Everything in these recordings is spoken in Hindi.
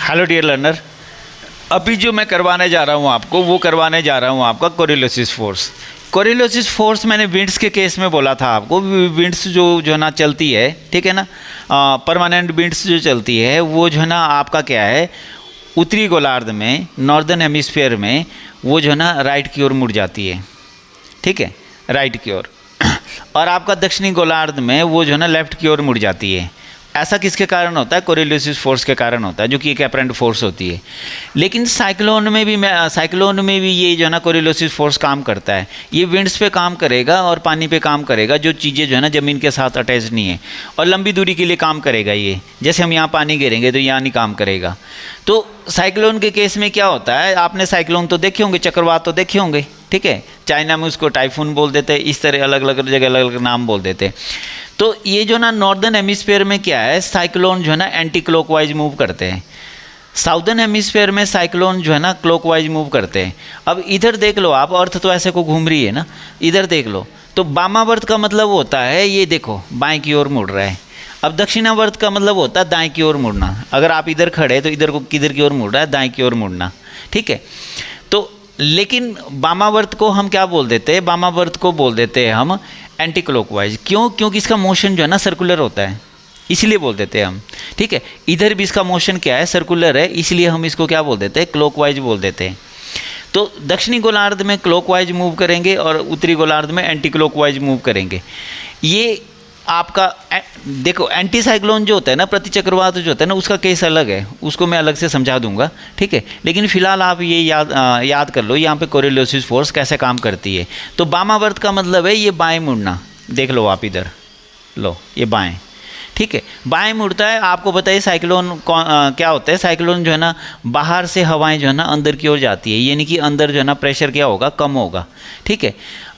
हेलो डियर लर्नर, अभी जो मैं करवाने जा रहा हूँ आपको, वो करवाने जा रहा हूँ आपका कोरियोलिसिस फोर्स। कोरियोलिसिस फोर्स मैंने विंड्स के केस में बोला था आपको। विंड्स जो है ना चलती है, ठीक है ना, परमानेंट विंड्स जो चलती है वो जो है ना आपका क्या है, उत्तरी गोलार्ध में, नॉर्दर्न हेमिस्फीयर में वो जो है ना राइट की ओर मुड़ जाती है, ठीक है, राइट की ओर। और आपका दक्षिणी गोलार्ध में वो जो है ना लेफ्ट की ओर मुड़ जाती है। ऐसा किसके कारण होता है? कोरियोलिसिस फोर्स के कारण होता है, जो कि एक एपरेंट फोर्स होती है। लेकिन साइक्लोन में भी ये जो है ना कोरियोलिसिस फोर्स काम करता है। ये विंड्स पे काम करेगा और पानी पे काम करेगा, जो चीज़ें जो है ना ज़मीन के साथ अटैच नहीं है, और लंबी दूरी के लिए काम करेगा ये। जैसे हम यहाँ पानी गिरेंगे तो यहाँ नहीं काम करेगा। तो साइक्लोन के केस में क्या होता है, आपने साइक्लोन तो देखे होंगे, चक्रवात तो देखे होंगे, ठीक है। चाइना में उसको टाइफून बोल देते हैं, इस तरह अलग अलग जगह अलग अलग नाम बोल देते हैं। तो ये जो ना नॉर्दर्न हेमिस्फीयर में क्या है, साइक्लोन जो है ना एंटी क्लॉकवाइज मूव करते हैं। साउदर्न हेमिस्फीयर में साइक्लोन जो है ना क्लॉकवाइज मूव करते हैं। अब इधर देख लो आप, अर्थ तो ऐसे को घूम रही है ना, इधर देख लो तो वामावर्त का मतलब होता है ये देखो बाएं की ओर मुड़ रहा है। अब दक्षिणावर्त का मतलब होता है दाएं की ओर मुड़ना। अगर आप इधर खड़े तो इधर को किधर की ओर मुड़ रहा है, दाएं की ओर मुड़ना, ठीक है। तो लेकिन वामावर्त को हम क्या बोल देते हैं, वामावर्त को बोल देते हैं हम एंटी क्लॉकवाइज। क्यों? क्योंकि इसका मोशन जो है ना सर्कुलर होता है, इसलिए बोल देते हैं हम, ठीक है। इधर भी इसका मोशन क्या है, सर्कुलर है, इसलिए हम इसको क्या बोल देते हैं, क्लॉकवाइज बोल देते हैं। तो दक्षिणी गोलार्ध में क्लॉकवाइज मूव करेंगे और उत्तरी गोलार्ध में एंटी क्लॉकवाइज मूव करेंगे। ये आपका देखो एंटी साइक्लोन जो होता है ना, प्रति चक्रवात जो होता है ना, उसका केस अलग है, उसको मैं अलग से समझा दूंगा, ठीक है। लेकिन फिलहाल आप ये याद कर लो यहाँ पे कोरियोलिसिस फोर्स कैसे काम करती है। तो वामावर्त का मतलब है ये बाएं मुड़ना, देख लो आप इधर लो, ये बाएं, ठीक है, बाएं मुड़ता है। आपको बताइए साइक्लोन क्या होता है, साइक्लोन जो है ना बाहर से हवाएं जो है ना अंदर की ओर जाती है, यानी कि अंदर जो है ना प्रेशर क्या होगा, कम होगा, ठीक है।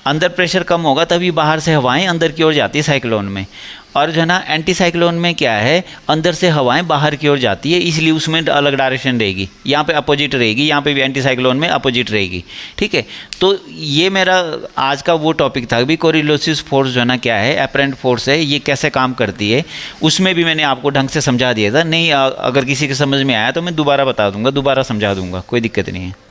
अंदर प्रेशर कम होगा तभी बाहर से हवाएं अंदर की ओर जाती है साइक्लोन में। और जो है ना एंटी साइक्लोन में क्या है, अंदर से हवाएं बाहर की ओर जाती है, इसलिए उसमें अलग डायरेक्शन रहेगी, यहाँ पे अपोजिट रहेगी, यहाँ पे भी एंटी साइक्लोन में अपोजिट रहेगी, ठीक है। तो ये मेरा आज का वो टॉपिक था भी, कोरियोलिसिस फोर्स जो है ना क्या है, एपरेंट फोर्स है, ये कैसे काम करती है। उसमें भी मैंने आपको ढंग से समझा दिया था। नहीं अगर किसी के समझ में आया तो मैं दोबारा बता दूंगा, दोबारा समझा दूंगा, कोई दिक्कत नहीं है।